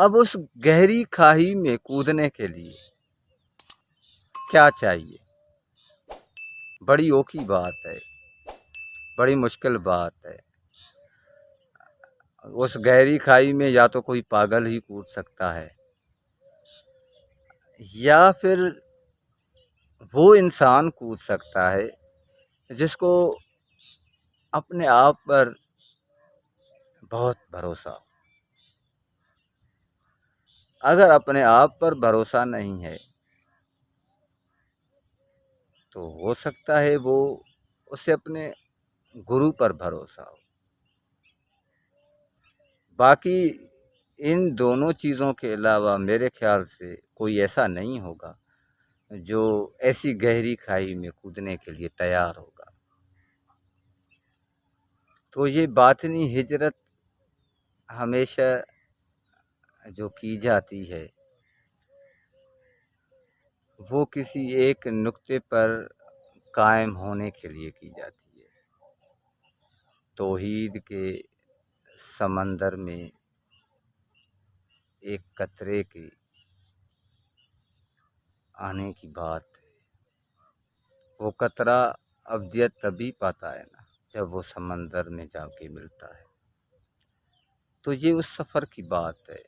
اب اس گہری کھائی میں کودنے کے لیے کیا چاہیے؟ بڑی اوکھی بات ہے، بڑی مشکل بات ہے۔ اس گہری کھائی میں یا تو کوئی پاگل ہی کود سکتا ہے، یا پھر وہ انسان کود سکتا ہے جس کو اپنے آپ پر بہت بھروسہ ہو۔ اگر اپنے آپ پر بھروسہ نہیں ہے تو ہو سکتا ہے وہ اسے اپنے گرو پر بھروسہ ہو۔ باقی ان دونوں چیزوں کے علاوہ میرے خیال سے کوئی ایسا نہیں ہوگا جو ایسی گہری کھائی میں کودنے کے لیے تیار ہوگا۔ تو یہ باطنی ہجرت ہمیشہ جو کی جاتی ہے وہ کسی ایک نقطے پر قائم ہونے کے لیے کی جاتی ہے۔ توحید کے سمندر میں ایک قطرے کے آنے کی بات ہے۔ وہ قطرہ ابدیت تبھی پاتا ہے نا جب وہ سمندر میں جا کے ملتا ہے۔ تو یہ اس سفر کی بات ہے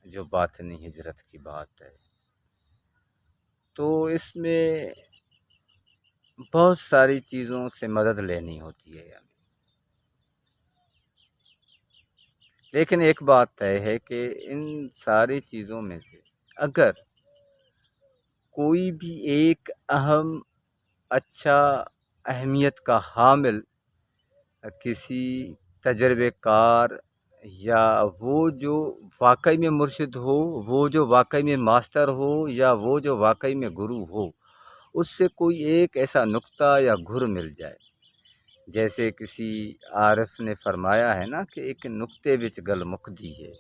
جو باطنی ہجرت کی بات ہے۔ تو اس میں بہت ساری چیزوں سے مدد لینی ہوتی ہے ہمیں، لیکن ایک بات طے ہے کہ ان ساری چیزوں میں سے اگر کوئی بھی ایک اہم اچھا اہمیت کا حامل کسی تجربے کار یا وہ جو واقعی میں مرشد ہو، وہ جو واقعی میں ماسٹر ہو، یا وہ جو واقعی میں گرو ہو، اس سے کوئی ایک ایسا نقطہ یا گھر مل جائے، جیسے کسی عارف نے فرمایا ہے نا کہ ایک نقطے وچ گل مکدی ہے،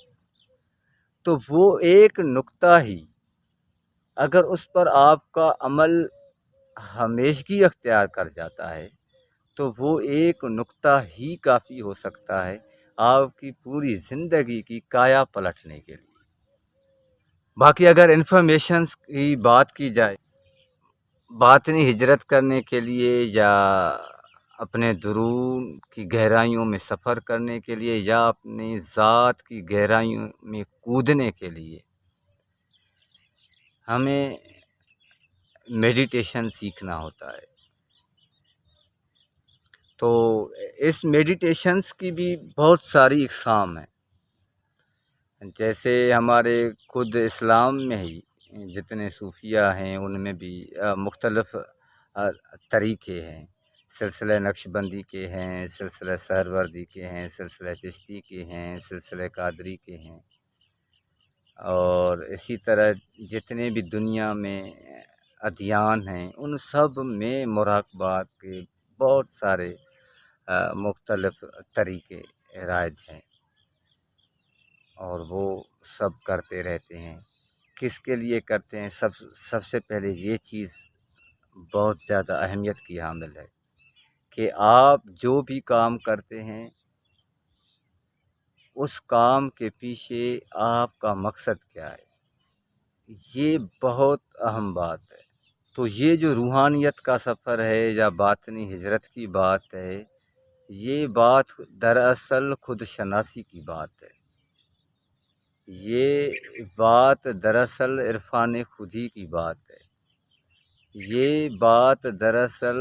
تو وہ ایک نقطہ ہی اگر اس پر آپ کا عمل ہمیشگی اختیار کر جاتا ہے تو وہ ایک نقطہ ہی کافی ہو سکتا ہے آپ کی پوری زندگی کی کایا پلٹنے کے لیے۔ باقی اگر انفارمیشنز کی بات کی جائے باطنی ہجرت کرنے کے لیے یا اپنے درون کی گہرائیوں میں سفر کرنے کے لیے یا اپنی ذات کی گہرائیوں میں کودنے کے لیے، ہمیں میڈیٹیشن سیکھنا ہوتا ہے۔ تو اس میڈیٹیشنز کی بھی بہت ساری اقسام ہیں، جیسے ہمارے خود اسلام میں ہی جتنے صوفیہ ہیں ان میں بھی مختلف طریقے ہیں۔ سلسلہ نقش بندی کے ہیں، سلسلہ سہروردی کے ہیں، سلسلہ چشتی کے ہیں، سلسلہ قادری کے ہیں، اور اسی طرح جتنے بھی دنیا میں ادیان ہیں ان سب میں مراقبات کے بہت سارے مختلف طریقے رائج ہیں، اور وہ سب کرتے رہتے ہیں۔ کس کے لیے کرتے ہیں؟ سب سے پہلے یہ چیز بہت زیادہ اہمیت کی حامل ہے کہ آپ جو بھی کام کرتے ہیں اس کام کے پیچھے آپ کا مقصد کیا ہے، یہ بہت اہم بات ہے۔ تو یہ جو روحانیت کا سفر ہے یا باطنی ہجرت کی بات ہے، یہ بات دراصل خود شناسی کی بات ہے، یہ بات دراصل عرفان خودی کی بات ہے، یہ بات دراصل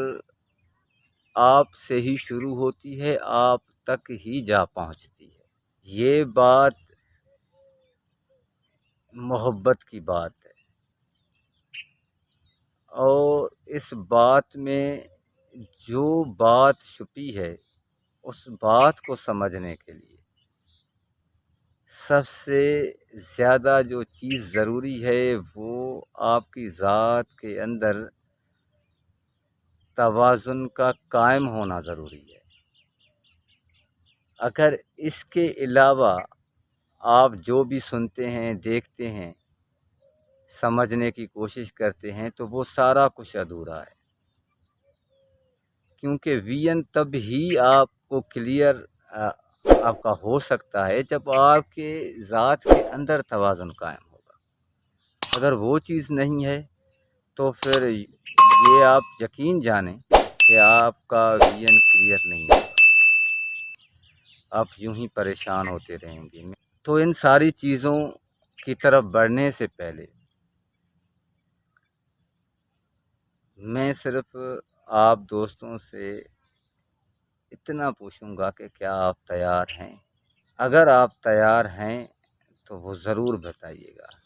آپ سے ہی شروع ہوتی ہے، آپ تک ہی جا پہنچتی ہے۔ یہ بات محبت کی بات ہے، اور اس بات میں جو بات چھپی ہے اس بات کو سمجھنے کے لیے سب سے زیادہ جو چیز ضروری ہے وہ آپ کی ذات کے اندر توازن کا قائم ہونا ضروری ہے۔ اگر اس کے علاوہ آپ جو بھی سنتے ہیں، دیکھتے ہیں، سمجھنے کی کوشش کرتے ہیں تو وہ سارا کچھ ادھورا ہے، کیونکہ ویژن تب ہی آپ کو کلیئر آپ کا ہو سکتا ہے جب آپ کے ذات کے اندر توازن قائم ہوگا۔ اگر وہ چیز نہیں ہے تو پھر یہ آپ یقین جانیں کہ آپ کا ویژن کلیئر نہیں ہوگا، آپ یوں ہی پریشان ہوتے رہیں گے۔ تو ان ساری چیزوں کی طرف بڑھنے سے پہلے میں صرف آپ دوستوں سے اتنا پوچھوں گا کہ کیا آپ تیار ہیں؟ اگر آپ تیار ہیں تو وہ ضرور بتائیے گا۔